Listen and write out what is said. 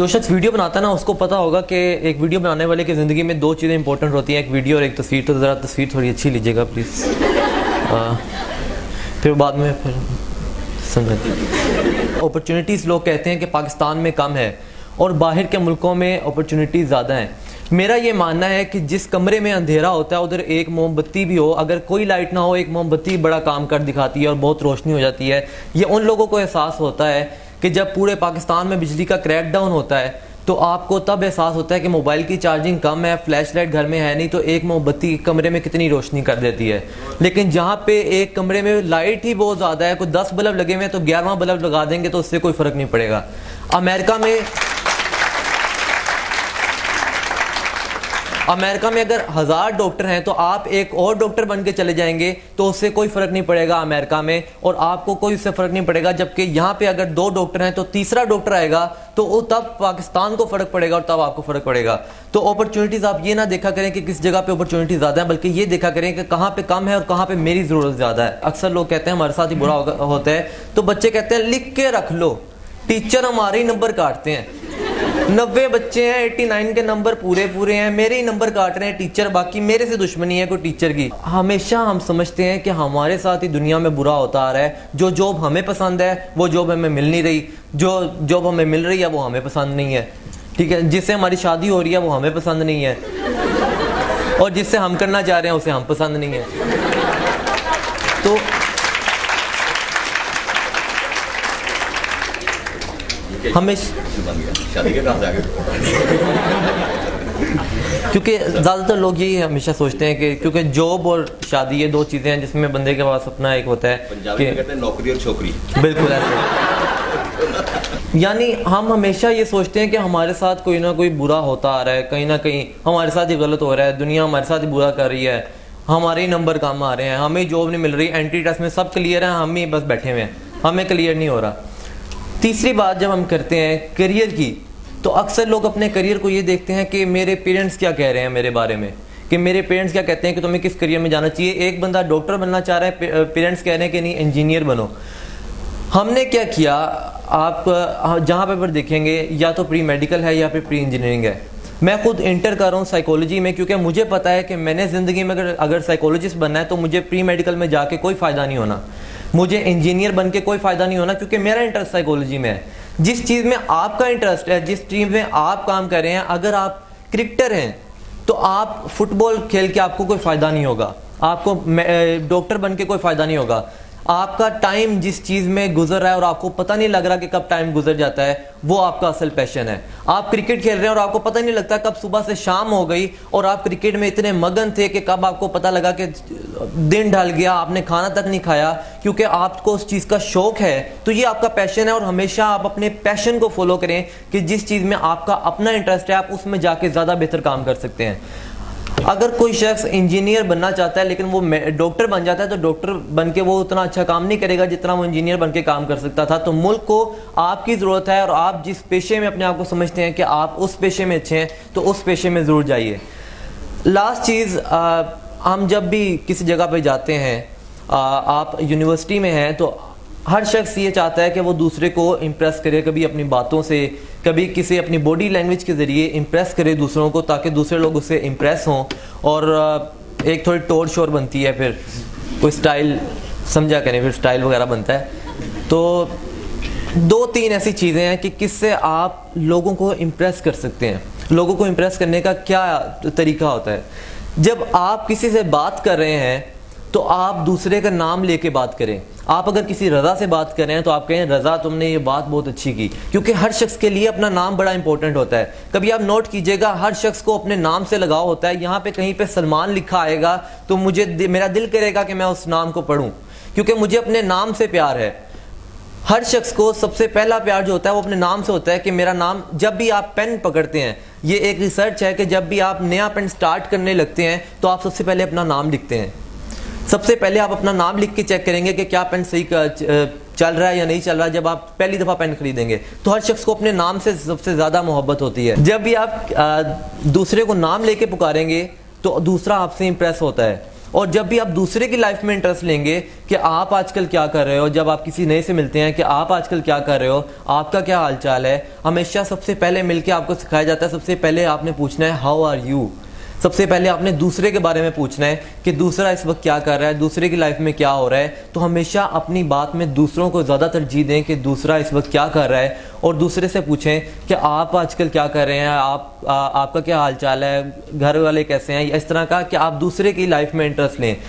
जो शख्स वीडियो बनाता है ना उसको पता होगा कि एक वीडियो बनाने वाले की ज़िंदगी में दो चीज़ें इंपॉर्टेंट होती हैं, एक वीडियो और एक तस्वीर। तो ज़रा तस्वीर थोड़ी अच्छी लीजिएगा प्लीज़, फिर बाद में फिर समझ। अपॉर्चुनिटीज़ लोग कहते हैं कि पाकिस्तान में कम है और बाहर के मुल्कों में अपॉर्चुनिटीज़ ज़्यादा हैं। मेरा ये मानना है कि जिस कमरे में अंधेरा होता है उधर एक मोमबत्ती भी हो, अगर कोई लाइट ना हो एक मोमबत्ती बड़ा काम कर दिखाती है और बहुत रोशनी हो जाती है। ये उन लोगों को एहसास होता है कि जब पूरे पाकिस्तान में बिजली का क्रैक डाउन होता है तो आपको तब एहसास होता है कि मोबाइल की चार्जिंग कम है, फ्लैश लाइट घर में है नहीं, तो एक मोमबत्ती कमरे में कितनी रोशनी कर देती है। लेकिन जहाँ पे एक कमरे में लाइट ही बहुत ज़्यादा है, कोई 10 बल्ब लगे हुए हैं तो 11वां बल्ब लगा देंगे तो उससे कोई फ़र्क नहीं पड़ेगा। अमेरिका में अगर 1000 डॉक्टर हैं तो आप एक और डॉक्टर बन के चले जाएंगे तो उससे कोई फर्क नहीं पड़ेगा अमेरिका में, और आपको कोई उससे फर्क नहीं पड़ेगा। जबकि यहाँ पे अगर 2 डॉक्टर हैं तो तीसरा डॉक्टर आएगा तो तब पाकिस्तान को फर्क पड़ेगा और तब आपको फर्क पड़ेगा। तो अपॉर्चुनिटीज आप ये ना देखा करें कि किस जगह पे अपॉर्चुनिटी ज्यादा है, बल्कि ये देखा करें कि कहाँ पे कम है और कहाँ पे मेरी जरूरत ज्यादा है। अक्सर लोग कहते हैं हमारे साथ ही बुरा होता है, तो बच्चे कहते हैं लिख के रख लो, टीचर हमारे ही नंबर काटते हैं। 90 बच्चे हैं, 89 के नंबर पूरे हैं, मेरे ही नंबर काट रहे हैं टीचर, बाकी मेरे से दुश्मनी है कोई टीचर की। हमेशा हम समझते हैं कि हमारे साथ ही दुनिया में बुरा होता आ रहा है। जो जॉब हमें पसंद है वो जॉब हमें मिल नहीं रही, जो जॉब हमें मिल रही है वो हमें पसंद नहीं है, ठीक है। जिससे हमारी शादी हो रही है वो हमें पसंद नहीं है, और जिससे हम करना चाह रहे हैं उसे हम पसंद नहीं है। तो हमें शादी के काम आगे क्योंकि ज़्यादातर लोग यही हमेशा सोचते हैं कि क्योंकि जॉब और शादी ये 2 चीज़ें हैं जिसमें बंदे के पास अपना एक होता है पंजाबी में कहते हैं नौकरी और छोकरी। बिल्कुल ऐसे। यानी हम हमेशा ये सोचते हैं कि हमारे साथ कोई ना कोई बुरा होता आ रहा है, कहीं ना कहीं हमारे साथ ही गलत हो रहा है, दुनिया हमारे साथ ही बुरा कर रही है, हमारे ही नंबर कम आ रहे हैं, हमें जॉब नहीं मिल रही, एंट्री टेस्ट में सब क्लियर है, हम ही बस बैठे हुए हैं, हमें क्लियर नहीं हो रहा। तीसरी बात जब हम करते हैं करियर की, तो अक्सर लोग अपने करियर को ये देखते हैं कि मेरे पेरेंट्स क्या कह रहे हैं मेरे बारे में, कि मेरे पेरेंट्स क्या कहते हैं कि तुम्हें किस करियर में जाना चाहिए। एक बंदा डॉक्टर बनना चाह रहा है, पेरेंट्स कह रहे हैं कि नहीं इंजीनियर बनो। हमने क्या किया, आप जहाँ पर देखेंगे या तो प्री मेडिकल है या फिर प्री इंजीनियरिंग है। मैं खुद इंटर कर रहा हूँ साइकोलॉजी में, क्योंकि मुझे पता है कि मैंने ज़िंदगी में अगर साइकोलॉजिस्ट बनना है तो मुझे प्री मेडिकल में जाके कोई फ़ायदा नहीं होना, मुझे इंजीनियर बन के कोई फ़ायदा नहीं होना, क्योंकि मेरा इंटरेस्ट साइकोलॉजी में है। जिस चीज़ में आपका इंटरेस्ट है, जिस चीज़ में आप काम कर रहे हैं, अगर आप क्रिकेटर हैं तो आप फुटबॉल खेल के आपको कोई फ़ायदा नहीं होगा, आपको डॉक्टर बन के कोई फ़ायदा नहीं होगा। आपका टाइम जिस चीज़ में गुजर रहा है और आपको पता नहीं लग रहा कि कब टाइम गुजर जाता है, वो आपका असल पैशन है। आप क्रिकेट खेल रहे हैं और आपको पता नहीं लगता कब सुबह से शाम हो गई, और आप क्रिकेट में इतने मगन थे कि कब आपको पता लगा कि दिन ढल गया, आपने खाना तक नहीं खाया, क्योंकि आपको उस चीज़ का शौक है। तो ये आपका पैशन है, और हमेशा आप अपने पैशन को फॉलो करें कि जिस चीज़ में आपका अपना इंटरेस्ट है आप उसमें जाके ज़्यादा बेहतर काम कर सकते हैं। अगर कोई शख्स इंजीनियर बनना चाहता है लेकिन वो डॉक्टर बन जाता है तो डॉक्टर बन के वो उतना अच्छा काम नहीं करेगा जितना वो इंजीनियर बन के काम कर सकता था। तो मुल्क को आपकी ज़रूरत है, और आप जिस पेशे में अपने आप को समझते हैं कि आप उस पेशे में अच्छे हैं तो उस पेशे में ज़रूर जाइए। लास्ट चीज़, हम जब भी किसी जगह पे जाते हैं, आप यूनिवर्सिटी में हैं, तो हर शख्स ये चाहता है कि वो दूसरे को इम्प्रेस करे, कभी अपनी बातों से, कभी किसी अपनी बॉडी लैंग्वेज के ज़रिए इम्प्रेस करे दूसरों को, ताकि दूसरे लोग उससे इम्प्रेस हों, और एक थोड़ी टोर शोर बनती है, फिर कोई स्टाइल समझा करें, फिर स्टाइल वगैरह बनता है। तो 2-3 ऐसी चीज़ें हैं कि किससे आप लोगों को इम्प्रेस कर सकते हैं। लोगों को इम्प्रेस करने का क्या तरीका होता है, जब आप किसी से बात कर रहे हैं तो आप दूसरे का नाम लेके बात करें। आप अगर किसी रज़ा से बात कर रहे हैं तो आप कहें रज़ा तुमने ये बात बहुत अच्छी की, क्योंकि हर शख्स के लिए अपना नाम बड़ा इंपॉर्टेंट होता है। कभी आप नोट कीजिएगा, हर शख्स को अपने नाम से लगाव होता है। यहाँ पे कहीं पे सलमान लिखा आएगा तो मेरा दिल करेगा कि मैं उस नाम को पढ़ूँ, क्योंकि मुझे अपने नाम से प्यार है। हर शख्स को सबसे पहला प्यार जो होता है वो अपने नाम से होता है, कि मेरा नाम। जब भी आप पेन पकड़ते हैं, ये एक रिसर्च है कि जब भी आप नया पेन स्टार्ट करने लगते हैं तो आप सबसे पहले अपना नाम लिखते हैं। सबसे पहले आप अपना नाम लिख के चेक करेंगे कि क्या पेन सही चल रहा है या नहीं चल रहा है। जब आप पहली दफ़ा पेन खरीदेंगे तो हर शख्स को अपने नाम से सबसे ज़्यादा मोहब्बत होती है। जब भी आप दूसरे को नाम लेके पुकारेंगे तो दूसरा आपसे इम्प्रेस होता है, और जब भी आप दूसरे की लाइफ में इंटरेस्ट लेंगे कि आप आजकल क्या कर रहे हो, जब आप किसी नए से मिलते हैं कि आप आजकल क्या कर रहे हो, आपका क्या हालचाल है, हमेशा सबसे पहले मिलके आपको सिखाया जाता है सबसे पहले आपने पूछना है हाउ आर यू। सबसे पहले आपने दूसरे के बारे में पूछना है कि दूसरा इस वक्त क्या कर रहा है, दूसरे की लाइफ में क्या हो रहा है। तो हमेशा अपनी बात में दूसरों को ज़्यादा तरजीह दें कि दूसरा इस वक्त क्या कर रहा है, और दूसरे से पूछें कि आप आजकल क्या कर रहे हैं, आपका क्या हाल चाल है, घर वाले कैसे हैं। इस तरह का कि आप दूसरे की लाइफ में इंटरेस्ट लें।